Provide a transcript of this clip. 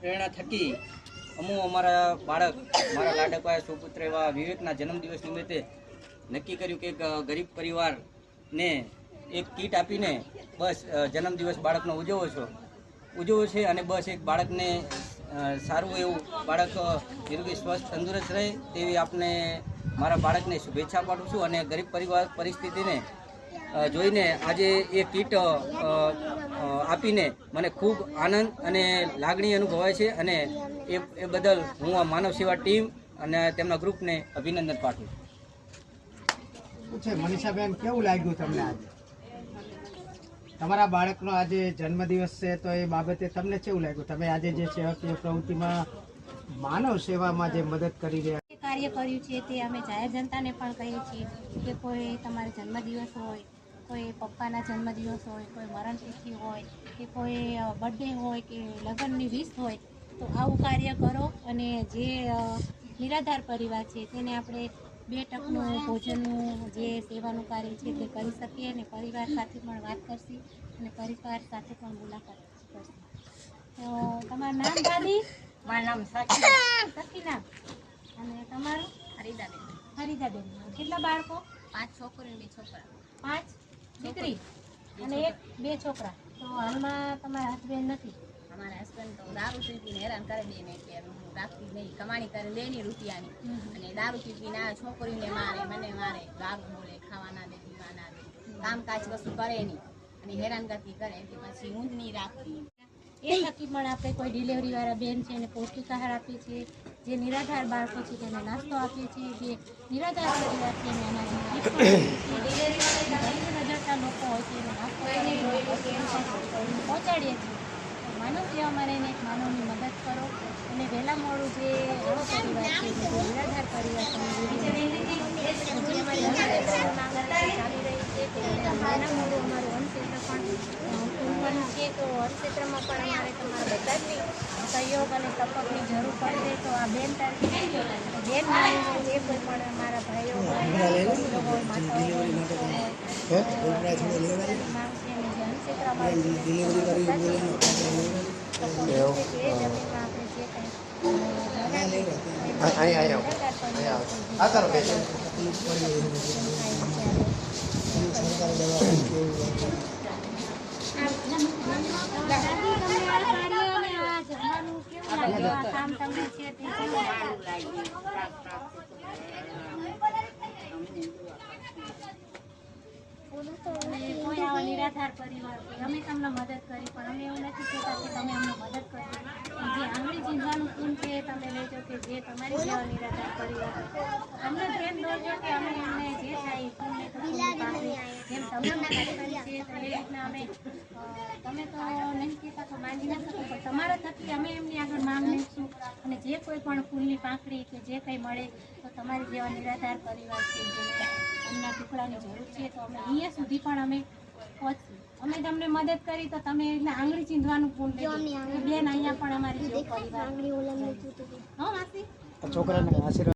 પ્રેરણા થકી અમારા બાળક મારા લાડકવાય સુપુત્ર એવા વિવેકના જન્મદિવસ નિમિત્તે નક્કી કર્યું કે એક ગરીબ પરિવારને એક કીટ આપીને બસ જન્મદિવસ બાળકનો ઉજવવો છે અને બસ એક બાળકને સારું એવું બાળક નિરોગી સ્વસ્થ તંદુરસ્ત રહે તેવી આપને મારા બાળકને શુભેચ્છા પાઠવું છું અને ગરીબ પરિવાર પરિસ્થિતિને જોઈને આજે એ કીટ આપીને મને ખૂબ આનંદ અને લાગણી અનુભવાય છે અને એ બદલ હું આ માનવ સેવા ટીમ અને તેમના ગ્રુપને અભિનંદન પાઠવું છું। મનીષાબેન, કેવું લાગ્યું તમને આજે તમારા બાળકનો આજે જન્મદિવસ છે તો એ બાબતે તમને કેવું લાગ્યું? તમે આજે જે સેવાકીય પ્રવૃત્તિમાં માનવ સેવામાં જે મદદ કરી રહ્યા કાર્ય કર્યું છે તે અમે જાહેર જનતાને પણ કહીએ છીએ કે કોઈ તમારો જન્મદિવસ હોય, કોઈ પપ્પાના જન્મદિવસ હોય, કોઈ મરણતિથિ હોય કે કોઈ બર્થડે હોય કે લગ્નની વિશ હોય તો આવું કાર્ય કરો અને જે નિરાધાર પરિવાર છે તેને આપણે 2 ટકનું ભોજનનું જે સેવાનું કાર્ય છે તે કરી શકીએ અને પરિવાર સાથે પણ વાત કરશી અને પરિવાર સાથે પણ મુલાકાત કરશી। તો તમારું નામ દાદી? મારું નામ સકીના અને તમારું? હરિદાબેન। હરિદાબેન। કેટલા બાળકો? 5 છોકરીઓ 2 છોકરા। 5 દીકરી અને 2 છોકરા। તો હાલમાં તમારા હસબન્ડ નથી? અમારા હસબન્ડ તો દારૂ પીને હેરાન કરે દે ને એટલે હું રાખતી નહીં, કમાણી કરે લેની રૂપિયાની અને દારૂ પીને આ છોકરીઓને મારે, મને મારે, દારૂ બોલે, ખાવા ના દે, પીવા ના દે, કામકાજ વસ્તુ કરે નહીં અને હેરાનગતિ કરે એટલે પછી હું જ નહીં રાખતી। એ થકી પણ આપણે કોઈ ડિલિવરીવાળા બેન છે એને પૌષ્ટિક આહાર આપીએ છીએ, જે નિરાધાર બાળકો છે તેને નાસ્તો આપીએ છીએ, જે નિરાધાર પરિવાર છે એને અનાજની કીટ પણ ગરીબ નજરતા લોકો હોય છે એને નાસ્તો પહોંચાડીએ છીએ। માનવ સેવામાં રહીને એક માનવની મદદ કરો અને વહેલા મોડું જે આવો પરિવાર છે જે નિરાધાર પરિવાર છે જે અમારી ચાલી રહી છે તે વહેલા મોડું અમારું વનક્ષેત્ર પણ ખોલવાનું છે તો વનક્ષેત્રમાં પણ અમારે તમારા બધાની સહયોગ અને સપોર્ટની જરૂર પડશે। તો આ બેન તારીખે બેન માનીને જે કોઈ પણ અમારા ભાઈઓ હોય માતાઓ હોય કોઈ આવા નિરાધાર પરિવાર અમે તમને મદદ કરી પણ અમે એવું નથી કહેતા કે તમે અમને મદદ કરજો, જે આંગળી ચીંધવાનું પૂન છે તમે લેજો કે જે તમારી જેવા નિરાધાર પરિવાર અમને ધ્યાન દોરજો કે અમે એમને જે થાય પૂનને તો પૂરી પાકવી જેમ તમે મદદ કરી છે તો એ રીતના અમે તમે તો નહીં કહેતા તો માંગી ના શકો પણ તમારા થકી અમે એમની આગળ માંગ લઈશું અને જે કોઈ પણ ફૂલની પાંખડી કે જે કંઈ મળે તો તમારી જેવા નિરાધાર પરિવાર છે જેને અન્નના ટુકડાની જરૂર છે તો અમે અહીંયા સુધી પણ અમે પહોંચશું। અમે તમને મદદ કરી તો તમે એટલે આંગળી ચીંધવાનું પૂન લેજો બેન અહીંયા પણ અમારી જેવો પરિવાર હા માસી છોકરાને આશીર્વાદ